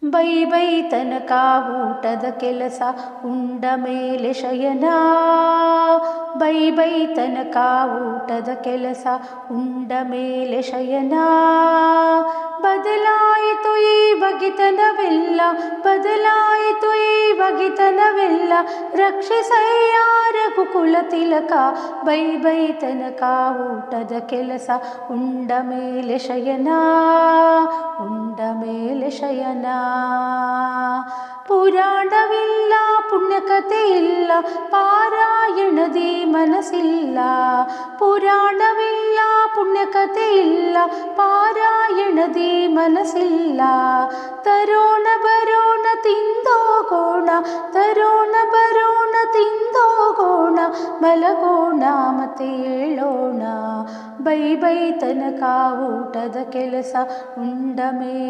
Bye bye ತನಕ ಊಟದ ಕೆಲಸ ಉಂಡ ಮೇಲೆ ಶಯನ. ಬೈ ಬೈ ತನಕ ಊಟದ ಕೆಲಸ ಉಂಡ ಮೇಲೆ ಶಯನ. ಬದಲಾಯಿತು ಈ ಬಗೆತನವೆಲ್ಲ, ಬದಲಾಯಿತು ಈ ಬಗೆತನವೆಲ್ಲ. ರಕ್ಷಿಸಯ್ಯ ರಘುಕುಲ ತಿಲಕ. ಬೈ ಬೈ ತನಕ ಊಟದ ಕೆಲಸ ಉಂಡ ಮೇಲೆ ಶಯನ, ಉಂಡ ಮೇಲೆ ಶಯನ. ಪುರಾಣವಿಲ್ಲ ಪುಣ್ಯಕಥೆ ಇಲ್ಲ, ಪಾರಾಯಣದಿ ಮನಸ್ಸಿಲ್ಲ. ಪುರಾಣವಿಲ್ಲ ಪುಣ್ಯಕಥೆ ಇಲ್ಲ, ಪಾರಾಯಣದಿ ಮನಸ್ಸಿಲ್ಲ. ತರೋಣ ಬರೋಣ ತಿಂದೋಗೋಣ, ತರೋಣ ಬರೋಣ ತಿಂದೋಗೋಣ. ಮಲಗೋಣ ಮತ್ತೆ ಏಳೋಣ. ಬೈ ಬೈ ತನಕ ಊಟದ ಕೆಲಸ ಉಂಡ ಮೇಲೆ